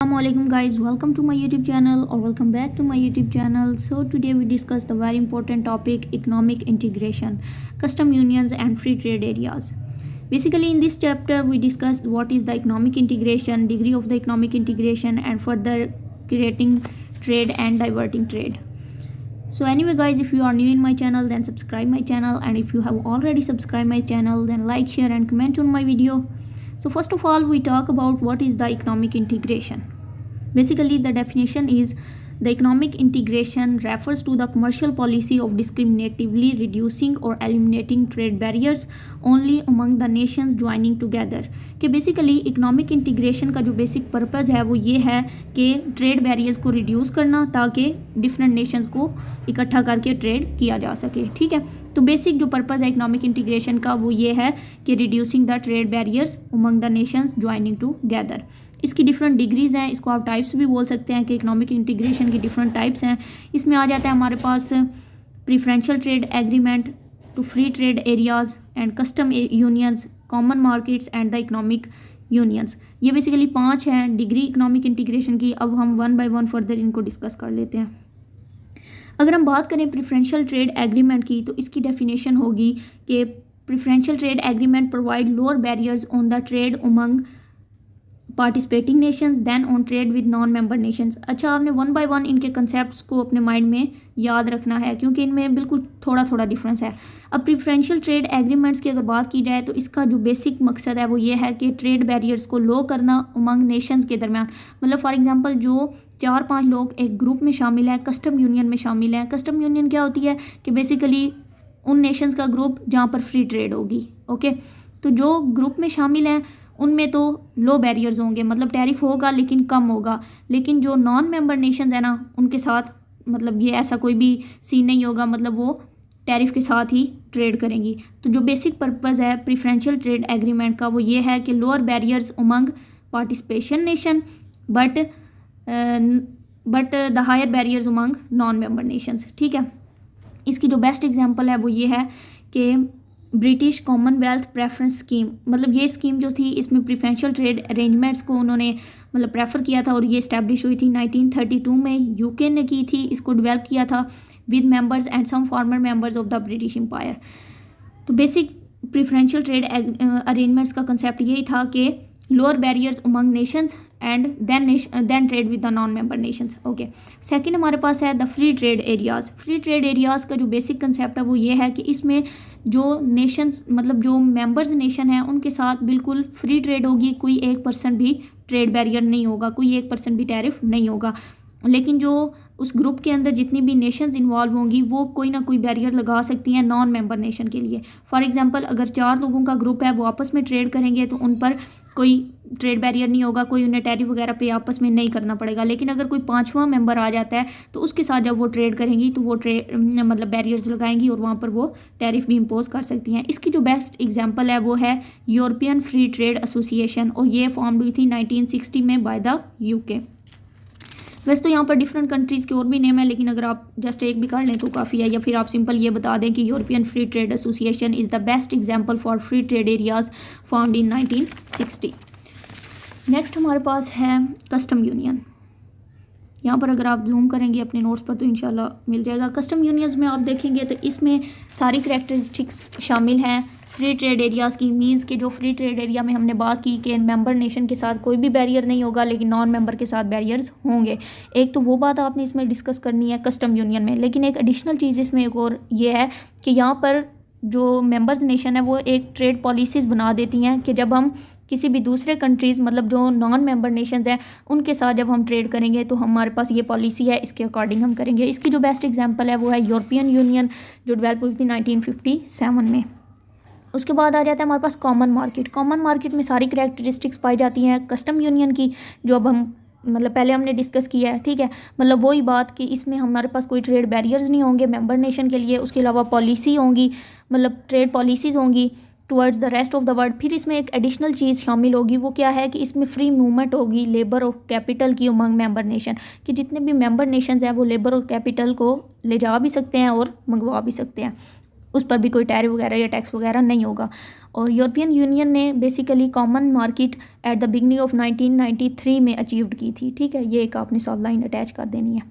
Assalamualaikum guys, welcome to my YouTube channel or welcome back to my YouTube channel. So today we discuss the very important topic economic integration, custom unions and free trade areas. Basically in this chapter we discussed what is the economic integration, degree of the economic integration and further creating trade and diverting trade. So anyway guys, if you are new in my channel then subscribe my channel, and if you have already subscribed my channel then like, share and comment on my video. So first of all we talk about what is the economic integration. Basically the definition is the economic integration refers to the commercial policy of discriminatively reducing or eliminating trade barriers only among the nations joining together. कि basically economic integration का जो basic purpose है वो ये है कि trade barriers को reduce करना ताकि डिफरेंट नेशंस को इकट्ठा करके ट्रेड किया जा सके. ठीक है, तो बेसिक जो पर्पज़ है इकोनॉमिक इंटीग्रेशन का वो ये है कि reducing the trade barriers among the nations joining together. इसकी डिफरेंट डिग्रीज़ हैं, इसको आप टाइप्स भी बोल सकते हैं कि इकोनॉमिक इंटीग्रेशन की डिफरेंट टाइप्स हैं. इसमें आ जाता है हमारे पास preferential trade agreement to free trade areas and custom unions, common markets and the economic unions. ये बेसिकली 5 हैं डिग्री इकोनॉमिक इंटीग्रेशन की. अब हम वन बाय वन फर्दर इनको डिस्कस कर लेते हैं. अगर हम बात करें प्रीफरेंशियल ट्रेड एग्रीमेंट की तो इसकी डेफिनेशन होगी कि preferential trade agreement provide lower barriers on the trade among participating nations then on trade with non member nations. अच्छा, आपने वन बाय वन इनके कंसेप्ट्स को अपने माइंड में याद रखना है क्योंकि इनमें बिल्कुल थोड़ा थोड़ा डिफरेंस है. अब प्रीफरेंशियल ट्रेड एग्रीमेंट्स की अगर बात की जाए तो इसका जो बेसिक मकसद है वो ये है कि ट्रेड बैरियर्स को लो करना अमंग नेशंस के दरमियान. मतलब फॉर एग्जांपल जो 4-5 लोग एक ग्रुप में शामिल हैं, कस्टम यूनियन में शामिल हैं. कस्टम यूनियन क्या होती है कि बेसिकली उन नेशंस का ग्रुप जहाँ पर फ्री ट्रेड होगी. ओके, तो जो ग्रुप में शामिल हैं उनमें तो लो बैरियर्स होंगे, मतलब टैरिफ होगा लेकिन कम होगा. लेकिन जो नॉन मेंबर नेशंस है ना उनके साथ मतलब ये ऐसा कोई भी सीन नहीं होगा, मतलब वो टैरिफ के साथ ही ट्रेड करेंगी. तो जो बेसिक पर्पज़ है प्रीफरेंशियल ट्रेड एग्रीमेंट का वो ये है कि lower barriers among participation nation but the higher barriers among non member nations. ठीक है, इसकी जो बेस्ट एग्जांपल है वो ये है कि ब्रिटिश कॉमनवेल्थ प्रेफरेंस स्कीम. मतलब ये स्कीम जो थी इसमें प्रीफरेंशियल ट्रेड अरेंजमेंट्स को उन्होंने मतलब प्रेफर किया था और ये इस्टेब्लिश हुई थी 1932 में. यूके ने की थी, इसको डेवलप किया था with members and some former members of the British empire. तो बेसिक प्रीफरेंशियल ट्रेड अरेंजमेंट्स का कंसेप्ट यही था कि lower barriers among nations and then trade with the non member nations. Okay, second हमारे पास है the free trade areas. Free trade areas का जो बेसिक कंसेप्ट है वो ये है कि इसमें जो नेशंस मतलब जो मेंबर्स नेशन हैं उनके साथ बिल्कुल फ्री ट्रेड होगी. कोई 1% भी ट्रेड बैरियर नहीं होगा, कोई 1% भी टैरिफ नहीं होगा. लेकिन जो उस ग्रुप के अंदर जितनी भी नेशंस इन्वॉल्व होंगी वो कोई ना कोई बैरियर लगा सकती हैं नॉन मेंबर नेशन के लिए. फॉर एग्जांपल अगर 4 लोगों का ग्रुप है वो आपस में ट्रेड करेंगे तो उन पर कोई ट्रेड बैरियर नहीं होगा, कोई उन्हें टैरिफ वगैरह पे आपस में नहीं करना पड़ेगा. लेकिन अगर कोई 5वां मेंबर आ जाता है तो उसके साथ जब वो ट्रेड करेंगी तो वो ट्रेड मतलब बैरियर्स लगाएंगी और वहाँ पर वो टैरिफ भी इम्पोज कर सकती हैं. इसकी जो बेस्ट एग्जांपल है वो है यूरोपियन फ्री ट्रेड एसोसिएशन और ये फॉर्म हुई थी 1960 में बाय द यूके. वैसे तो यहाँ पर डिफरेंट कंट्रीज़ के और भी नेम है लेकिन अगर आप जस्ट एक भी कर लें तो काफ़ी है, या फिर आप सिंपल ये बता दें कि European free trade association is the best example for free trade areas found in 1960. Next हमारे पास है कस्टम यूनियन. यहाँ पर अगर आप जूम करेंगे अपने नोट्स पर तो इंशाल्लाह मिल जाएगा. कस्टम यूनियंस में आप देखेंगे तो इसमें सारी करैक्टरिस्टिक्स शामिल हैं फ्री ट्रेड एरियाज़ की. मीन्स कि जो फ्री ट्रेड एरिया में हमने बात की कि मेंबर नेशन के साथ कोई भी बैरियर नहीं होगा लेकिन नॉन मेंबर के साथ बैरियर्स होंगे. एक तो वो बात आपने इसमें डिस्कस करनी है कस्टम यूनियन में. लेकिन एक एडिशनल चीज़ इसमें एक और ये है कि यहाँ पर जो मेंबर्स नेशन है वो एक ट्रेड पॉलिसीज़ बना देती हैं कि जब हम किसी भी दूसरे कंट्रीज़ मतलब जो नॉन मेंबर नेशंस हैं उनके साथ जब हम ट्रेड करेंगे तो हमारे पास ये पॉलिसी है, इसके अकॉर्डिंग हम करेंगे. इसकी जो बेस्ट एग्जांपल है वो है यूरोपियन यूनियन जो डेवलप हुई थी 1957 में. उसके बाद आ जाता है हमारे पास कॉमन मार्केट. कॉमन मार्केट में सारी करैक्टरिस्टिक्स पाई जाती हैं कस्टम यूनियन की जो अब हम मतलब पहले हमने डिस्कस किया है. ठीक है, मतलब वही बात कि इसमें हमारे पास कोई ट्रेड बैरियर्स नहीं होंगे मेंबर नेशन के लिए. उसके अलावा पॉलिसी होंगी, मतलब ट्रेड पॉलिसीज़ होंगी towards the rest of the world. फिर इसमें एक एडिशनल चीज़ शामिल होगी वो क्या है कि इसमें फ्री मूवमेंट होगी लेबर और कैपिटल की अमंग मेंबर नेशन, कि जितने भी मेंबर नेशंस हैं वो लेबर और कैपिटल को ले जा भी सकते हैं और मंगवा भी सकते हैं. उस पर भी कोई टैरिफ वगैरह या टैक्स वगैरह नहीं होगा। और यूरोपियन यूनियन ने basically common market at the beginning of 1993 में अचीव्ड की थी। ठीक है, ये एक आपने साथ लाइन अटैच कर देनी है।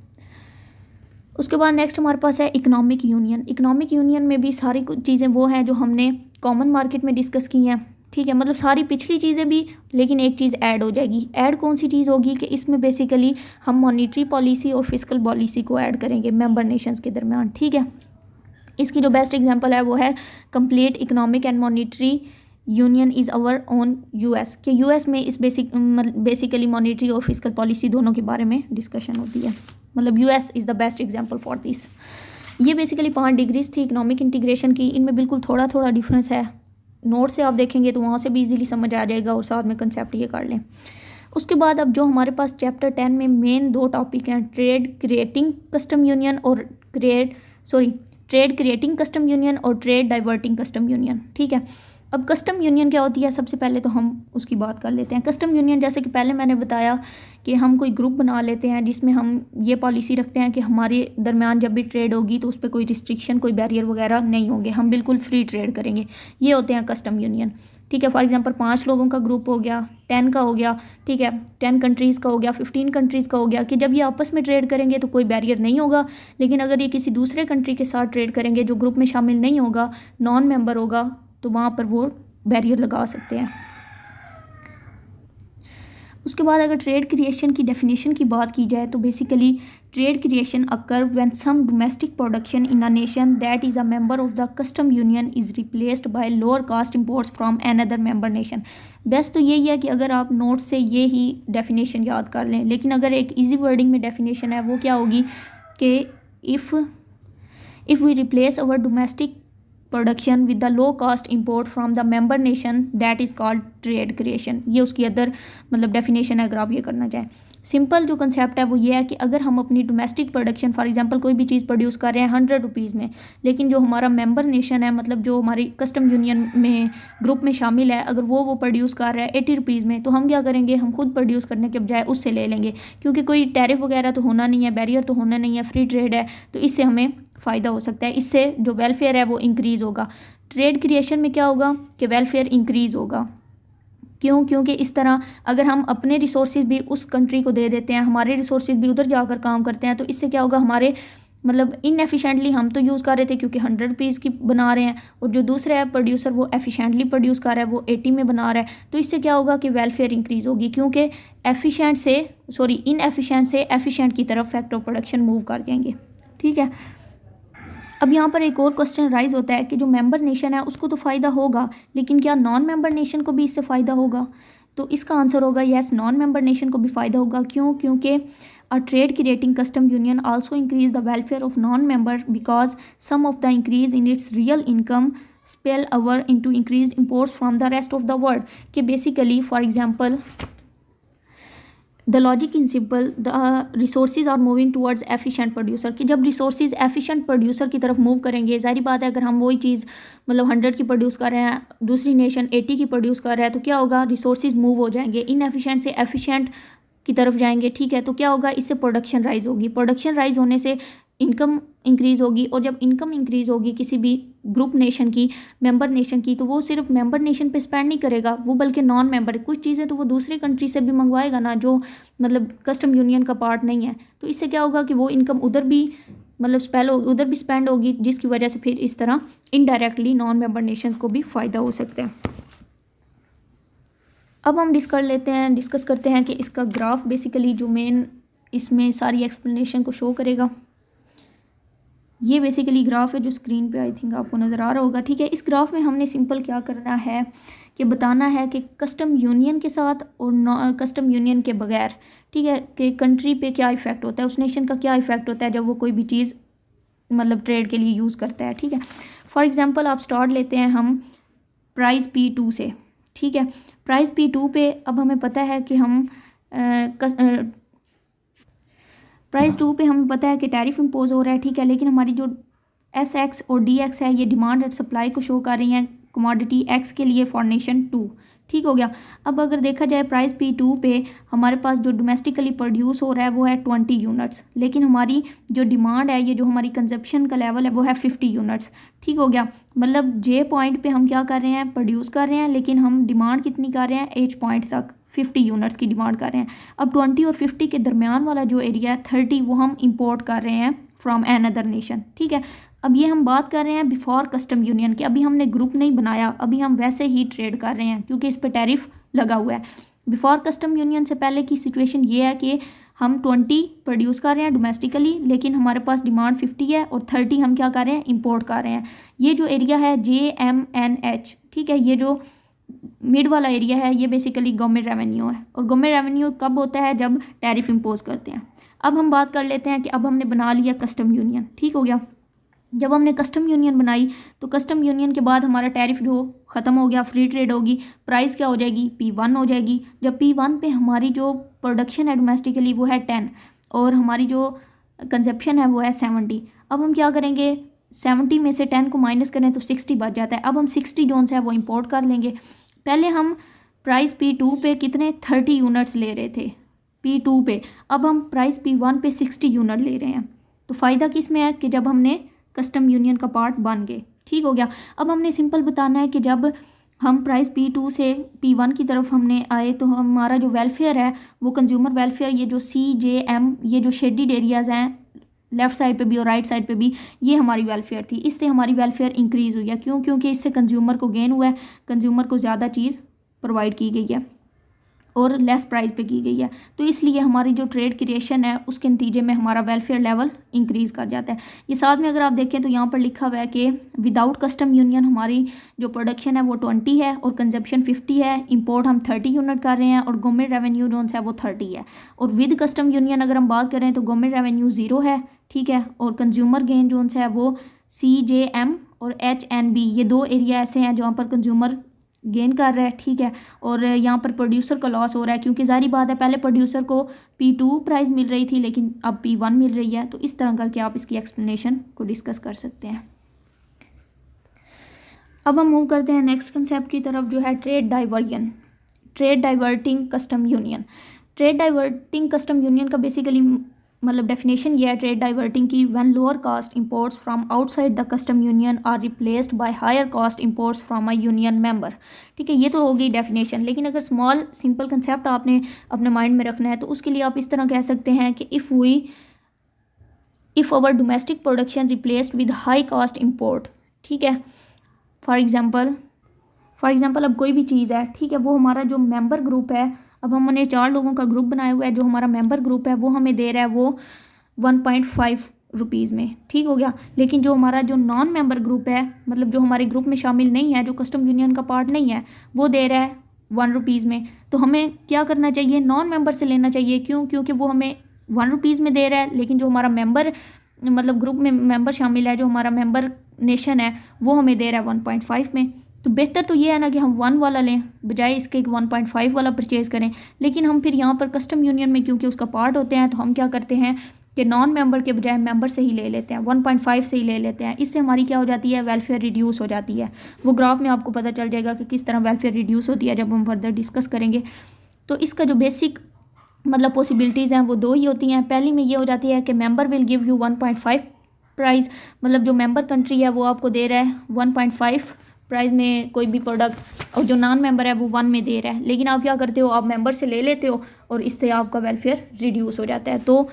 उसके बाद नेक्स्ट हमारे पास है इकोनॉमिक यूनियन। इकोनॉमिक यूनियन में भी सारी चीज़ें वो हैं जो हमने कॉमन मार्केट में डिस्कस की हैं। ठीक है, मतलब सारी पिछली चीज़ें भी, लेकिन एक चीज़ ऐड हो जाएगी। ऐड कौन सी चीज़ होगी कि इसमें बेसिकली हम मॉनिटरी पॉलिसी और फिस्कल पॉलिसी को ऐड करेंगे मेंबर नेशंस के दरमियान। ठीक है, इसकी जो बेस्ट एग्जांपल है वो है complete economic and monetary union is our own US, कि यूएस में इस बेसिकली मॉनिटरी और फिस्कल पॉलिसी दोनों के बारे में डिस्कशन होती है। मतलब US is the best example for this. ये बेसिकली 5 डिग्रीज थी इकोनॉमिक इंटीग्रेशन की। इनमें बिल्कुल थोड़ा थोड़ा डिफरेंस है। नोट से आप देखेंगे तो वहाँ से भी इजीली समझ आ जाएगा और साथ में कंसेप्ट ये कर लें। उसके बाद अब जो हमारे पास चैप्टर 10 में मेन 2 टॉपिक हैं, ट्रेड क्रिएटिंग कस्टम यूनियन और ट्रेड क्रिएटिंग कस्टम यूनियन और ट्रेड डाइवर्टिंग कस्टम यूनियन। ठीक है, अब कस्टम यूनियन क्या होती है, सबसे पहले तो हम उसकी बात कर लेते हैं। कस्टम यूनियन जैसे कि पहले मैंने बताया कि हम कोई ग्रुप बना लेते हैं जिसमें हम ये पॉलिसी रखते हैं कि हमारे दरमियान जब भी ट्रेड होगी तो उस पर कोई रिस्ट्रिक्शन, कोई बैरियर वगैरह नहीं होंगे, हम बिल्कुल फ्री ट्रेड करेंगे। ये होते हैं कस्टम यूनियन। ठीक है, फॉर एग्जांपल 5 लोगों का ग्रुप हो गया, 10 का हो गया, ठीक है, 10 कंट्रीज़ का हो गया, 15 कंट्रीज़ का हो गया, कि जब ये आपस में ट्रेड करेंगे तो कोई बैरियर नहीं होगा। लेकिन अगर ये किसी दूसरे कंट्री के साथ ट्रेड करेंगे जो ग्रुप में शामिल नहीं होगा, नॉन मेंबर होगा, तो वहाँ पर वो बैरियर लगा सकते हैं। उसके बाद अगर ट्रेड क्रिएशन की डेफिनेशन की बात की जाए तो basically trade creation occur when some domestic production in a nation that is a member of the custom union is replaced by lower cost imports from another member nation. Best तो यही है कि अगर आप नोट से ये ही definition याद कर लें, लेकिन अगर एक इजी वर्डिंग में डेफिनेशन है वो क्या होगी कि if we replace our domestic production with the low cost import from the member nation that is called trade creation. ये उसकी अदर मतलब डेफिनेशन है अगर आप ये करना चाहें। सिंपल जो कंसेप्ट है वो ये है कि अगर हम अपनी डोमेस्टिक प्रोडक्शन फॉर एग्जांपल कोई भी चीज़ प्रोड्यूस कर रहे हैं 100 रुपीज़ में, लेकिन जो हमारा मेंबर नेशन है, मतलब जो हमारी कस्टम यूनियन में ग्रुप में शामिल है, अगर वो प्रोड्यूस कर रहा है 80 रुपीज़ में, तो हम क्या करेंगे, हम खुद प्रोड्यूस करने के बजाय उससे ले लेंगे, क्योंकि कोई टैरिफ वगैरह तो होना नहीं है, बैरियर तो होना नहीं है, फ्री ट्रेड है, तो इससे हमें फ़ायदा हो सकता है। इससे जो वेलफेयर है वो इंक्रीज़ होगा। ट्रेड क्रिएशन में क्या होगा कि वेलफेयर इंक्रीज़ होगा। क्यों? क्योंकि इस तरह अगर हम अपने रिसोर्सेज भी उस कंट्री को दे देते हैं, हमारे रिसोर्सेज भी उधर जाकर काम करते हैं, तो इससे क्या होगा, हमारे मतलब इनएफिशिएंटली हम तो यूज़ कर रहे थे क्योंकि 100 रुपीज़ की बना रहे हैं, और जो दूसरा है प्रोड्यूसर वो एफिशिएंटली प्रोड्यूस कर रहा है, वो 80 में बना रहा है, तो इससे क्या होगा कि वेलफेयर इंक्रीज़ होगी, क्योंकि इनएफिशिएंट से एफिशिएंट की तरफ फैक्टर ऑफ प्रोडक्शन मूव कर जाएंगे। ठीक है, अब यहाँ पर एक और क्वेश्चन राइज होता है कि जो मेंबर नेशन है उसको तो फ़ायदा होगा, लेकिन क्या नॉन मेंबर नेशन को भी इससे फ़ायदा होगा? तो इसका आंसर होगा यस, नॉन मेंबर नेशन को भी फ़ायदा होगा। क्यों? क्योंकि a trade creating custom union also increase the welfare of non member because some of the increase in its real income spill over into increased imports from the rest of the world. कि basically for example the logic in simple, the resources are moving towards efficient producer. कि जब resources efficient producer की तरफ move करेंगे, जाहिर बात है अगर हम वही चीज़ मतलब 100 की प्रोड्यूस कर रहे हैं, दूसरी नेशन 80 की प्रोड्यूस कर रहा है, तो क्या होगा, रिसोर्सेज मूव हो जाएंगे, इनएफिशिएंट से एफिशिएंट की तरफ जाएंगे। ठीक है, तो क्या होगा, इससे प्रोडक्शन राइज होगी, प्रोडक्शन राइज होने से इनकम इंक्रीज़ होगी, और जब इनकम इंक्रीज़ होगी किसी भी ग्रुप नेशन की, मेंबर नेशन की, तो वो सिर्फ मेंबर नेशन पे स्पेंड नहीं करेगा वो, बल्कि नॉन मेंबर कुछ चीज़ें तो वो दूसरी कंट्री से भी मंगवाएगा ना, जो मतलब कस्टम यूनियन का पार्ट नहीं है। तो इससे क्या होगा कि वो इनकम उधर भी मतलब उधर भी स्पेंड होगी, जिसकी वजह से फिर इस तरह इनडायरेक्टली नॉन मेंबर नेशंस को भी फ़ायदा हो सकता है। अब हम डिस्कस करते हैं कि इसका ग्राफ बेसिकली जो मेन इसमें सारी एक्सप्लेनेशन को शो करेगा। ये बेसिकली ग्राफ है जो स्क्रीन पे आई थिंक आपको नज़र आ रहा होगा। ठीक है, इस ग्राफ में हमने सिंपल क्या करना है कि बताना है कि कस्टम यूनियन के साथ और कस्टम यूनियन के बगैर, ठीक है, कि कंट्री पे क्या इफ़ेक्ट होता है, उस नेशन का क्या इफ़ेक्ट होता है जब वो कोई भी चीज़ मतलब ट्रेड के लिए यूज़ करता है। ठीक है, फॉर एग्जांपल आप स्टार्ट लेते हैं हम प्राइस P2 से। ठीक है, प्राइस P2 पे अब हमें पता है कि हम प्राइस 2 पे हमें पता है कि टैरिफ इम्पोज हो रहा है। ठीक है, लेकिन हमारी जो SX और DX है ये डिमांड एंड सप्लाई को शो कर रही हैं कमोडिटी X के लिए फॉर नेशन 2। ठीक हो गया। अब अगर देखा जाए प्राइस P2 पे हमारे पास जो डोमेस्टिकली प्रोड्यूस हो रहा है वो है 20 यूनिट्स, लेकिन हमारी जो डिमांड है, ये जो हमारी कंजप्शन का लेवल है वो है 50 यूनिट्स। ठीक हो गया। मतलब J पॉइंट पे हम क्या कर रहे हैं, प्रोड्यूस कर रहे हैं, लेकिन हम डिमांड कितनी कर रहे हैं, H पॉइंट तक 50 यूनिट्स की डिमांड कर रहे हैं। अब 20 और 50 के दरमियान वाला जो एरिया है 30, वो हम इंपोर्ट कर रहे हैं फ्रॉम एन अदर नेशन। ठीक है। अब ये हम बात कर रहे हैं बिफोर कस्टम यूनियन की। अभी हमने ग्रुप नहीं बनाया, अभी हम वैसे ही ट्रेड कर रहे हैं क्योंकि इस पर टैरिफ लगा हुआ है। बिफोर कस्टम यूनियन से पहले की सिचुएशन ये है कि हम 20 प्रोड्यूस कर रहे हैं डोमेस्टिकली, लेकिन हमारे पास डिमांड 50 है और 30 हम क्या कर रहे हैं, इंपोर्ट कर रहे हैं। ये जो एरिया है JMNH, ठीक है, ये जो मिड वाला एरिया है ये बेसिकली गवर्नमेंट रेवेन्यू है। और गवर्नमेंट रेवेन्यू कब होता है, जब टैरिफ इम्पोज करते हैं। अब हम बात कर लेते हैं कि अब हमने बना लिया कस्टम यूनियन। ठीक हो गया। जब हमने कस्टम यूनियन बनाई तो कस्टम यूनियन के बाद हमारा टैरिफ जो ख़त्म हो गया, फ्री ट्रेड होगी, प्राइस क्या हो जाएगी, P1 हो जाएगी। जब P1 पे हमारी जो प्रोडक्शन है डोमेस्टिकली वो है 10 और हमारी जो कंजप्शन है वो है 70। अब हम क्या करेंगे, 70 में से 10 को माइनस करें तो 60 बच जाता है। अब हम 60 जोन है वो इंपोर्ट कर लेंगे। पहले हम प्राइस P2 पे कितने 30 यूनिट्स ले रहे थे P2 पे, अब हम प्राइस P1 पे 60 यूनिट ले रहे हैं। तो फ़ायदा किस में है कि जब हमने कस्टम यूनियन का पार्ट बन गए। ठीक हो गया। अब हमने सिंपल बताना है कि जब हम प्राइस P2 से P1 की तरफ हमने आए तो हमारा जो वेलफेयर है वो कंज्यूमर वेलफेयर, ये जो CJM, ये जो शेडिड एरियाज़ हैं लेफ़्ट साइड पे भी और राइट साइड पे भी, ये हमारी वेलफेयर थी। इससे हमारी वेलफेयर इंक्रीज़ हुई है। क्यों? क्योंकि इससे कंज्यूमर को गेन हुआ है, कंज्यूमर को ज़्यादा चीज़ प्रोवाइड की गई है और लेस प्राइस पे की गई है। तो इसलिए हमारी जो ट्रेड क्रिएशन है उसके नतीजे में हमारा वेलफेयर लेवल इंक्रीज़ कर जाता है। ये साथ में अगर आप देखें तो यहाँ पर लिखा हुआ है कि विदाउट कस्टम यूनियन हमारी जो प्रोडक्शन है वो 20 है और कंजप्शन 50 है, इंपोर्ट हम 30 यूनिट कर रहे हैं और गवर्नमेंट रेवेन्यू जो है वो 30 है। और विद कस्टम यूनियन अगर हम बात करें तो गवर्नमेंट रेवेन्यू 0 है। ठीक है। और कंज्यूमर गेन जो है वो CJM और HNB, ये दो एरिया ऐसे हैं जहाँ पर कंज्यूमर गेन कर रहा है। ठीक है। और यहाँ पर प्रोड्यूसर का लॉस हो रहा है क्योंकि जारी बात है पहले प्रोड्यूसर को P2 प्राइस मिल रही थी लेकिन अब P1 मिल रही है। तो इस तरह करके आप इसकी एक्सप्लेनेशन को डिस्कस कर सकते हैं। अब हम मूव करते हैं नेक्स्ट कंसेप्ट की तरफ जो है trade diversion, trade diverting custom union. Trade diverting custom union का बेसिकली मतलब डेफिनेशन ये है ट्रेड डाइवर्टिंग की, when lower cost imports from outside the custom union are replaced by higher cost imports from a union member. ठीक है, ये तो होगी डेफिनेशन। लेकिन अगर स्मॉल सिंपल कंसेप्ट आपने अपने माइंड में रखना है तो उसके लिए आप इस तरह कह सकते हैं कि if our domestic production replaced with high cost import. ठीक है। फॉर एग्जाम्पल अब कोई भी चीज़ है, ठीक है, वो हमारा जो मेंबर ग्रुप है, अब हमने 4 लोगों का ग्रुप बनाया हुआ है, जो हमारा मेंबर ग्रुप है वो हमें दे रहा है वो 1.5 रुपीज़ में। ठीक हो गया। लेकिन जो हमारा जो नॉन मेंबर ग्रुप है, मतलब जो हमारे ग्रुप में शामिल नहीं है, जो कस्टम यूनियन का पार्ट नहीं है, वो दे रहा है 1 रुपीज़ में। तो हमें क्या करना चाहिए, नॉन मेंबर से लेना चाहिए। क्यों? क्योंकि वो हमें 1 रुपीज़ में दे रहा है, लेकिन जो हमारा मेंबर मतलब ग्रुप में मेंबर शामिल है, जो हमारा मेंबर नेशन है, वो हमें दे रहा है 1.5 में। तो बेहतर तो ये है ना कि हम 1 वाला लें बजाय इसके 1.5 वाला परचेज़ करें। लेकिन हम फिर यहाँ पर कस्टम यूनियन में क्योंकि उसका पार्ट होते हैं तो हम क्या करते हैं कि नॉन मेंबर के बजाय मेंबर से ही ले लेते हैं, 1.5 से ही ले लेते हैं। इससे हमारी क्या हो जाती है, वेलफेयर रिड्यूस हो जाती है। वो ग्राफ में आपको पता चल जाएगा कि किस तरह वेलफेयर रिड्यूस होती है जब हम फर्दर डिस्कस करेंगे। तो इसका जो बेसिक मतलब पॉसिबिलिटीज़ हैं वो 2 ही होती हैं। पहली में ये हो जाती है कि member will give you 1.5 price, मतलब जो मेंबर कंट्री है वो आपको दे रहा है 1.5 प्राइस में कोई भी प्रोडक्ट, और जो नॉन मेंबर है वो 1 में दे रहा है। लेकिन आप क्या करते हो, आप मेंबर से ले लेते हो और इससे आपका वेलफेयर रिड्यूस हो जाता है। तो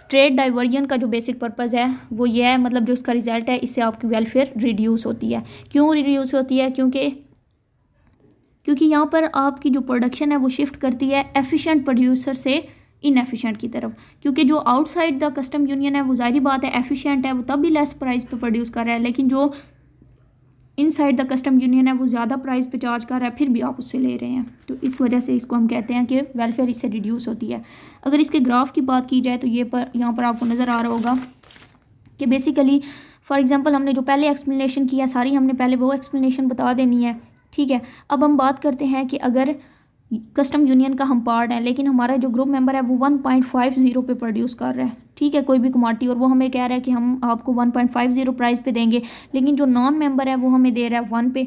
ट्रेड डाइवर्जन का जो बेसिक पर्पज़ है वो ये है, मतलब जो इसका रिजल्ट है, इससे आपकी वेलफेयर रिड्यूस होती है। क्यों रिड्यूस होती है? क्योंकि यहाँ पर आपकी जो प्रोडक्शन है वो शिफ्ट करती है एफिशिएंट प्रोड्यूसर से इनएफिशिएंट की तरफ। क्योंकि जो आउटसाइड द कस्टम यूनियन है वो जाहिर बात है एफिशिएंट है, वो तब भी लेस प्राइस पे प्रोड्यूस कर रहा है। लेकिन जो इनसाइड द कस्टम यूनियन है वो ज़्यादा प्राइस पे चार्ज कर रहा है, फिर भी आप उससे ले रहे हैं। तो इस वजह से इसको हम कहते हैं कि वेलफेयर इससे रिड्यूस होती है। अगर इसके ग्राफ की बात की जाए तो यहाँ पर आपको नज़र आ रहा होगा कि बेसिकली फॉर एग्जांपल हमने जो पहले एक्सप्लेनेशन किया सारी हमने पहले वो एक्सप्लेनेशन बता देनी है। ठीक है। अब हम बात करते हैं कि अगर कस्टम यूनियन का हम पार्ट है लेकिन हमारा जो ग्रुप मेंबर है वो 1.50 पे प्रोड्यूस कर रहा है, ठीक है, कोई भी कमोडिटी, और वो हमें कह रहा है कि हम आपको 1.50 प्राइस पे देंगे, लेकिन जो नॉन मेंबर है वो हमें दे रहा है 1 पे।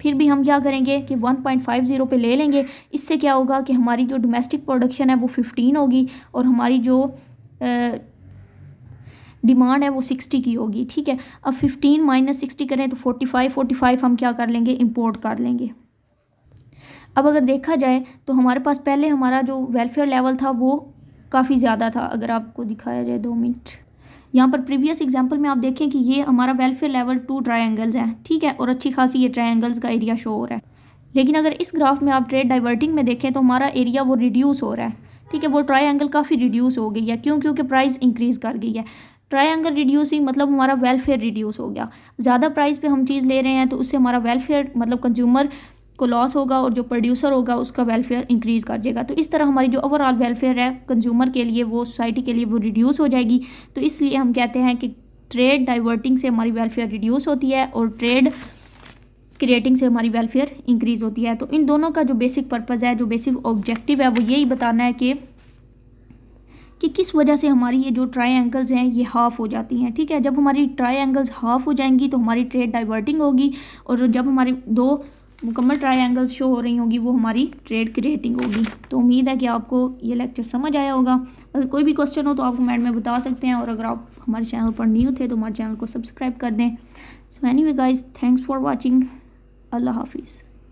फिर भी हम क्या करेंगे कि 1.50 पे ले लेंगे। इससे क्या होगा कि हमारी जो डोमेस्टिक प्रोडक्शन है वो 15 होगी और हमारी जो डिमांड है वो 60 की होगी, ठीक है। अब 15 माइनस 60 करें तो 45 हम क्या कर लेंगे, इंपोर्ट कर लेंगे। अब अगर देखा जाए तो हमारे पास पहले हमारा जो वेलफेयर लेवल था वो काफ़ी ज़्यादा था। अगर आपको दिखाया जाए 2 मिनट, यहाँ पर प्रीवियस एग्जांपल में आप देखें कि ये हमारा वेलफेयर लेवल 2 ट्रायंगल्स हैं, ठीक है, और अच्छी खासी ये ट्रायंगल्स का एरिया शो हो रहा है। लेकिन अगर इस ग्राफ में आप ट्रेड डाइवर्टिंग में देखें तो हमारा एरिया वो रिड्यूस हो रहा है, ठीक है, वो ट्रायंगल काफ़ी रिड्यूस हो गई है। क्यों? क्योंकि प्राइस इंक्रीज़ कर गई है। ट्रायंगल रिड्यूसिंग मतलब हमारा वेलफेयर रिड्यूस हो गया। ज़्यादा प्राइस पे हम चीज़ ले रहे हैं तो उससे हमारा वेलफेयर मतलब कंज्यूमर को लॉस होगा और जो प्रोड्यूसर होगा उसका वेलफेयर इंक्रीज़ कर जाएगा। तो इस तरह हमारी जो ओवरऑल वेलफेयर है कंज्यूमर के लिए, वो सोसाइटी के लिए वो रिड्यूस हो जाएगी। तो इसलिए हम कहते हैं कि ट्रेड डाइवर्टिंग से हमारी वेलफेयर रिड्यूस होती है और ट्रेड क्रिएटिंग से हमारी वेलफेयर इंक्रीज़ होती है। तो इन दोनों का जो बेसिक पर्पज़ है, जो बेसिक ऑब्जेक्टिव है, वो यही बताना है कि किस वजह से हमारी ये जो ट्रायंगल्स हैं ये हाफ़ हो जाती हैं, ठीक है। जब हमारी ट्रायंगल्स हाफ़ हो जाएंगी तो हमारी ट्रेड डाइवर्टिंग होगी, और जब हमारी 2 मुकम्मल ट्रायंगल्स शो हो रही होंगी वो हमारी ट्रेड क्रिएटिंग होगी। तो उम्मीद है कि आपको ये लेक्चर समझ आया होगा। अगर कोई भी क्वेश्चन हो तो आप कमेंट में बता सकते हैं, और अगर आप हमारे चैनल पर न्यू थे तो हमारे चैनल को सब्सक्राइब कर दें। So anyway guys, thanks for watching. अल्लाह हाफिज़।